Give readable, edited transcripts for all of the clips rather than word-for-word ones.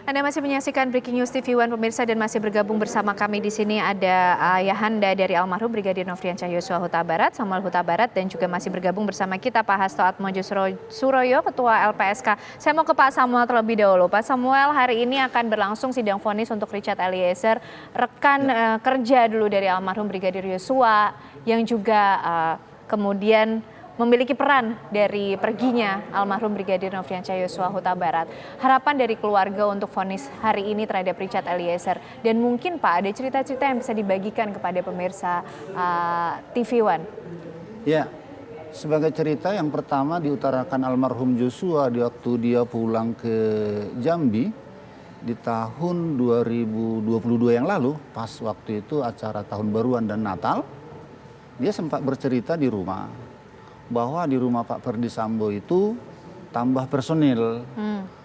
Anda masih menyaksikan Breaking News TV One pemirsa dan masih bergabung bersama kami di sini ada ayahanda dari almarhum Brigadir Nofriansyah Yosua Huta Barat, Samuel Huta Barat, dan juga masih bergabung bersama kita Pak Hasto Atmojo Suroyo, Ketua LPSK. Saya mau ke Pak Samuel terlebih dahulu. Pak Samuel, hari ini akan berlangsung sidang vonis untuk Richard Eliezer, rekan kerja dulu dari almarhum Brigadir Yosua, yang juga kemudian memiliki peran dari perginya almarhum Brigadir Nofriansyah Yosua Huta Barat. Harapan dari keluarga untuk vonis hari ini terhadap Richard Eliezer, dan mungkin Pak ada cerita-cerita yang bisa dibagikan kepada pemirsa TV One. Ya, sebagai cerita yang pertama diutarakan almarhum Joshua di waktu dia pulang ke Jambi di tahun 2022 yang lalu, pas waktu itu acara Tahun Baruan dan Natal, dia sempat bercerita di rumah bahwa di rumah Pak Ferdisambo itu tambah personil.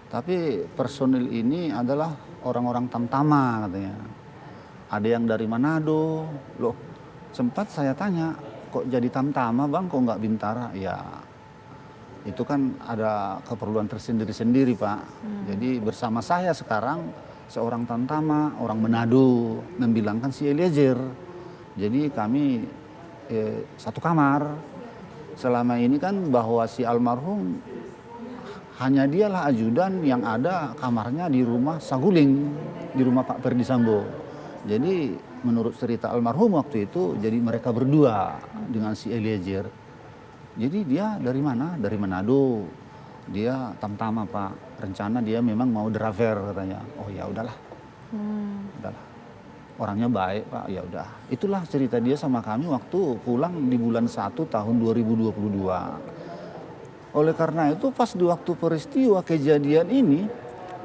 Tapi personil ini adalah orang-orang tamtama katanya. Ada yang dari Manado. Loh, sempat saya tanya, kok jadi tamtama bang, kok nggak Bintara? Ya, itu kan ada keperluan tersendiri-sendiri Pak. Jadi bersama saya sekarang seorang tamtama, orang Manado, membilangkan si Eliezer. Jadi kami satu kamar. Selama ini kan bahwa si almarhum hanya dialah ajudan yang ada kamarnya di rumah Saguling, di rumah Pak Ferdisambo. Jadi menurut cerita almarhum waktu itu, jadi mereka berdua dengan si Eliezer. Jadi dia dari mana? Dari Manado. Dia tamtama Pak. Rencana dia memang mau driver katanya. Oh ya udahlah. Udahlah. Orangnya baik Pak, ya udah. Itulah cerita dia sama kami waktu pulang di bulan 1 tahun 2022. Oleh karena itu pas di waktu peristiwa kejadian ini,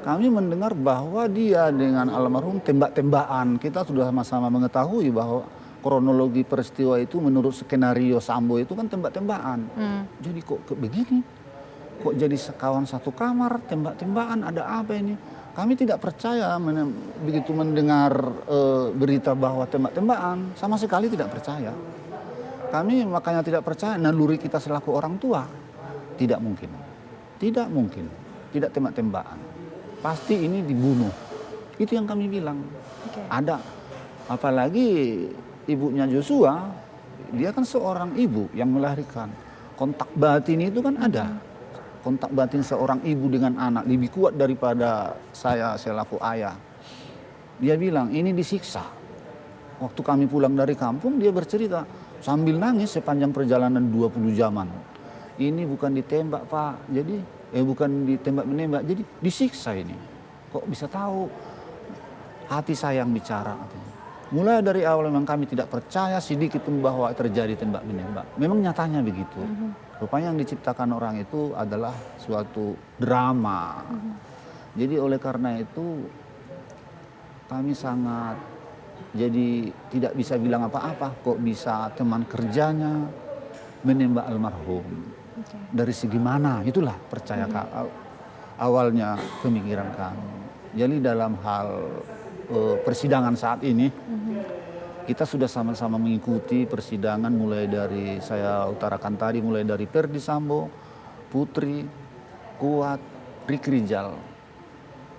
kami mendengar bahwa dia dengan almarhum tembak-tembakan. Kita sudah sama-sama mengetahui bahwa kronologi peristiwa itu menurut skenario Sambo itu kan tembak-tembakan. Jadi kok begini? Kok jadi kawan satu kamar, tembak-tembakan, ada apa ini? Kami tidak percaya begitu mendengar berita bahwa tembak-tembakan, sama sekali tidak percaya. Kami makanya tidak percaya naluri kita selaku orang tua. Tidak mungkin, tidak mungkin, tidak tembak-tembakan. Pasti ini dibunuh. Itu yang kami bilang. Ada, apalagi ibunya Joshua, dia kan seorang ibu yang melahirkan. Kontak batin itu kan ada. Kontak batin seorang ibu dengan anak lebih kuat daripada saya selaku ayah. Dia bilang ini disiksa. Waktu kami pulang dari kampung dia bercerita sambil nangis sepanjang perjalanan 20 jaman. Ini bukan ditembak Pak, jadi bukan ditembak-menembak, jadi disiksa ini. Kok bisa tahu? Hati saya yang bicara. Mulai dari awal memang kami tidak percaya sedikit pun bahwa terjadi tembak-menembak. Memang nyatanya begitu. Rupanya yang diciptakan orang itu adalah suatu drama. Jadi oleh karena itu kami sangat jadi tidak bisa bilang apa-apa. Kok bisa teman kerjanya menembak almarhum. Dari segi mana? Itulah percaya awalnya pemikiran kami. Jadi dalam hal persidangan saat ini kita sudah sama-sama mengikuti persidangan mulai dari saya utarakan tadi, mulai dari Ferdisambo, Putri, Kuat, Riki Rijal.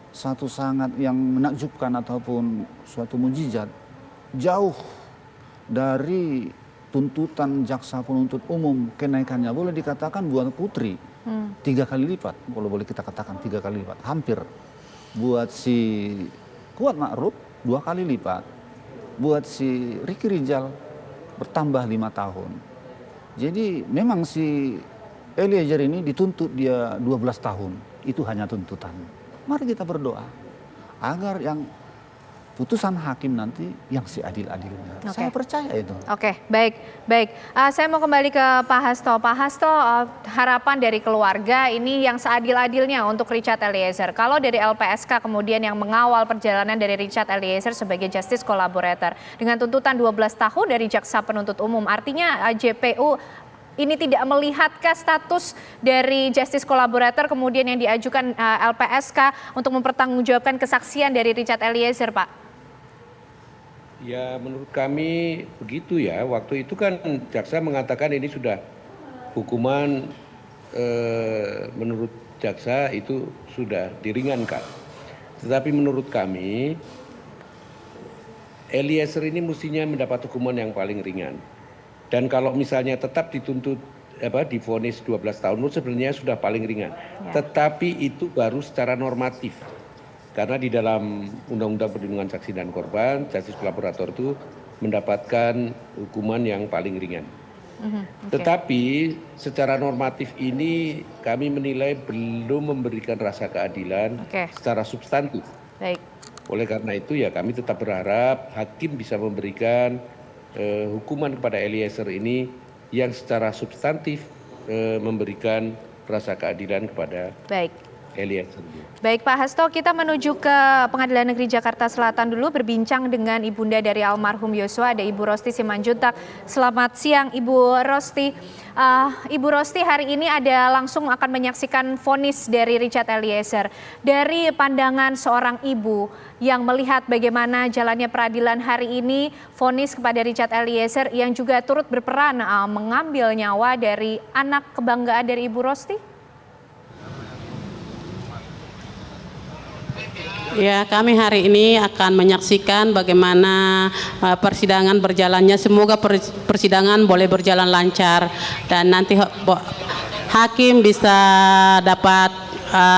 Satu sangat yang menakjubkan ataupun suatu mujizat. Jauh dari tuntutan jaksa penuntut umum, kenaikannya boleh dikatakan buat Putri 3 kali lipat. Kalau boleh kita katakan 3 kali lipat, hampir. Buat si Kuat Ma'ruf 2 kali lipat. Buat si Riki Rijal bertambah 5 tahun. Jadi memang si Eliezer ini dituntut dia 12 tahun. Itu hanya tuntutan. Mari kita berdoa agar yang putusan hakim nanti yang seadil-adilnya. Saya percaya itu. Oke, baik. Saya mau kembali ke Pak Hasto. Pak Hasto, harapan dari keluarga ini yang seadil-adilnya untuk Richard Eliezer. Kalau dari LPSK kemudian yang mengawal perjalanan dari Richard Eliezer sebagai justice collaborator dengan tuntutan 12 tahun dari jaksa penuntut umum, artinya JPU ini tidak melihatkah status dari justice collaborator kemudian yang diajukan LPSK untuk mempertanggungjawabkan kesaksian dari Richard Eliezer, Pak? Ya menurut kami begitu ya. Waktu itu kan jaksa mengatakan ini sudah hukuman menurut jaksa itu sudah diringankan. Tetapi menurut kami, Eliezer ini mestinya mendapat hukuman yang paling ringan. Dan kalau misalnya tetap dituntut divonis 12 tahun itu sebenarnya sudah paling ringan. Ya. Tetapi itu baru secara normatif. Karena di dalam Undang-Undang Perlindungan Saksi dan Korban, justice kolaborator itu mendapatkan hukuman yang paling ringan. Tetapi secara normatif ini kami menilai belum memberikan rasa keadilan secara substantif. Baik. Oleh karena itu ya kami tetap berharap hakim bisa memberikan hukuman kepada Eliezer ini yang secara substantif memberikan rasa keadilan kepada Eliezer. Baik Pak Hasto, kita menuju ke Pengadilan Negeri Jakarta Selatan dulu berbincang dengan ibunda dari almarhum Yosua, ada Ibu Rosti Simanjuntak. Selamat siang Ibu Rosti. Ibu Rosti, hari ini ada langsung akan menyaksikan vonis dari Richard Eliezer. Dari pandangan seorang ibu yang melihat bagaimana jalannya peradilan hari ini, vonis kepada Richard Eliezer yang juga turut berperan mengambil nyawa dari anak kebanggaan dari Ibu Rosti? Ya, kami hari ini akan menyaksikan bagaimana persidangan berjalannya. Semoga persidangan boleh berjalan lancar dan nanti hakim bisa dapat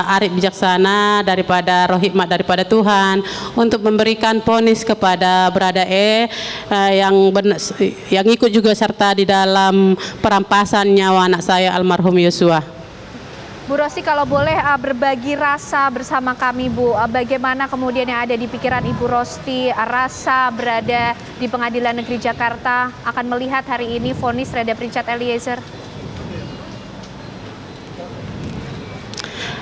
arif bijaksana daripada roh hikmat daripada Tuhan untuk memberikan vonis kepada Brada yang ikut juga serta di dalam perampasan nyawa anak saya almarhum Yosua. Bu Rosti, kalau boleh berbagi rasa bersama kami, Bu. Bagaimana kemudian yang ada di pikiran Ibu Rosti, rasa berada di Pengadilan Negeri Jakarta akan melihat hari ini vonis terhadap Richard Eliezer?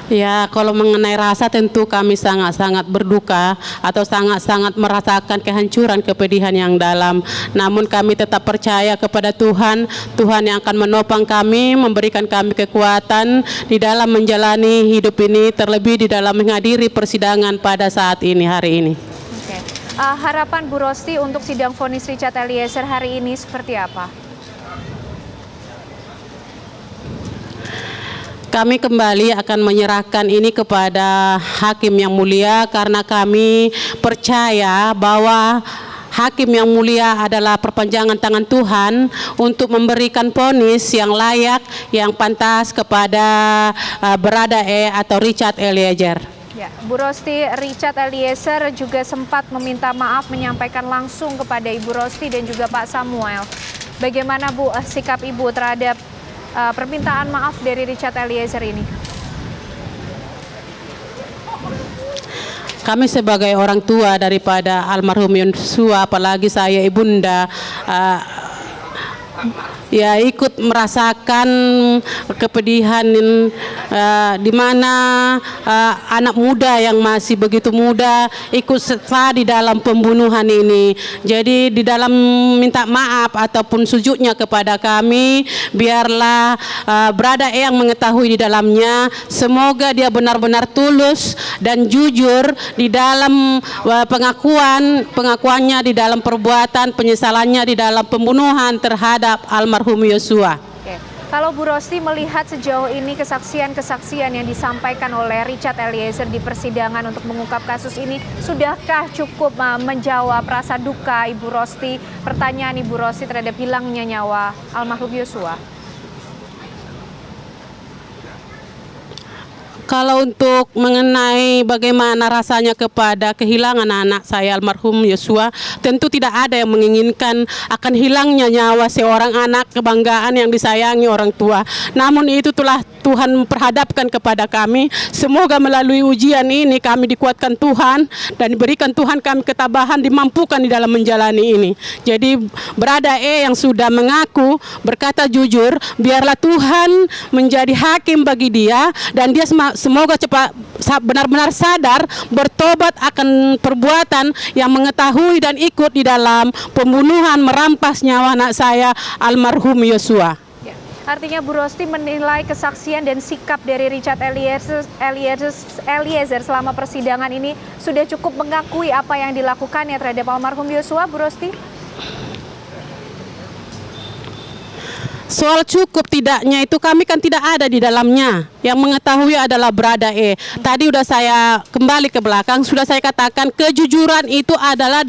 Ya, kalau mengenai rasa tentu kami sangat-sangat berduka atau sangat-sangat merasakan kehancuran, kepedihan yang dalam. Namun kami tetap percaya kepada Tuhan, Tuhan yang akan menopang kami, memberikan kami kekuatan di dalam menjalani hidup ini, terlebih di dalam menghadiri persidangan pada saat ini, hari ini. Oke. Harapan Bu Rosti untuk sidang vonis Richard Eliezer hari ini seperti apa? Kami kembali akan menyerahkan ini kepada hakim yang mulia karena kami percaya bahwa hakim yang mulia adalah perpanjangan tangan Tuhan untuk memberikan vonis yang layak, yang pantas kepada Brada atau Richard Eliezer. Ya, Bu Rosti, Richard Eliezer juga sempat meminta maaf, menyampaikan langsung kepada Ibu Rosti dan juga Pak Samuel. Bagaimana Bu sikap Ibu terhadap permintaan maaf dari Richard Eliezer ini? Kami sebagai orang tua daripada almarhum Yosua, apalagi saya ibunda, ya ikut merasakan kepedihan di mana anak muda yang masih begitu muda ikut serta di dalam pembunuhan ini. Jadi di dalam minta maaf ataupun sujudnya kepada kami, biarlah Brada yang mengetahui di dalamnya. Semoga dia benar-benar tulus dan jujur di dalam pengakuannya di dalam perbuatan, penyesalannya di dalam pembunuhan terhadap almarhum Yosua. Oke. Kalau Bu Rosti melihat sejauh ini kesaksian-kesaksian yang disampaikan oleh Richard Eliezer di persidangan untuk mengungkap kasus ini, sudahkah cukup menjawab rasa duka Ibu Rosti, pertanyaan Ibu Rosti terhadap hilangnya nyawa almarhum Yosua? Kalau untuk mengenai bagaimana rasanya kepada kehilangan anak saya almarhum Yosua, tentu tidak ada yang menginginkan akan hilangnya nyawa seorang anak kebanggaan yang disayangi orang tua. Namun itu telah Tuhan perhadapkan kepada kami. Semoga melalui ujian ini kami dikuatkan Tuhan dan diberikan Tuhan kami ketabahan, dimampukan di dalam menjalani ini. Jadi Brada yang sudah mengaku berkata jujur, biarlah Tuhan menjadi hakim bagi dia dan dia semoga cepat benar-benar sadar, bertobat akan perbuatan yang mengetahui dan ikut di dalam pembunuhan, merampas nyawa anak saya almarhum Yosua. Ya. Artinya Bu Rosti menilai kesaksian dan sikap dari Richard Eliezer selama persidangan ini sudah cukup mengakui apa yang dilakukannya terhadap almarhum Yosua, Bu Rosti? Soal cukup tidaknya itu kami kan tidak ada di dalamnya. Yang mengetahui adalah Brada E. Tadi udah saya kembali ke belakang, sudah saya katakan kejujuran itu adalah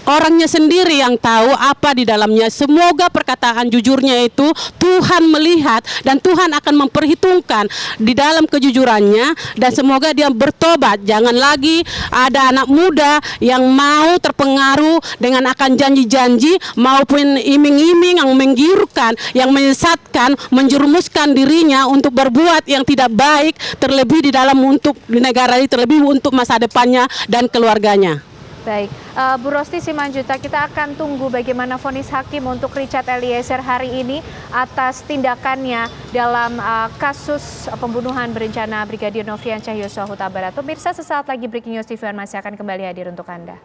orangnya sendiri yang tahu apa di dalamnya. Semoga perkataan jujurnya itu Tuhan melihat dan Tuhan akan memperhitungkan di dalam kejujurannya, dan semoga dia bertobat. Jangan lagi ada anak muda yang mau terpengaruh dengan akan janji-janji maupun iming-iming yang menggiurkan, yang menyesatkan, menjerumuskan dirinya untuk berbuat yang tidak baik, terlebih di dalam untuk di negara ini, terlebih untuk masa depannya dan keluarganya. Baik, Bu Rosti Simanjuta, kita akan tunggu bagaimana vonis hakim untuk Richard Eliezer hari ini atas tindakannya dalam kasus pembunuhan berencana Brigadir Nofriansyah Yosua Huta Barat. Pemirsa, sesaat lagi Breaking News TV One masih akan kembali hadir untuk Anda.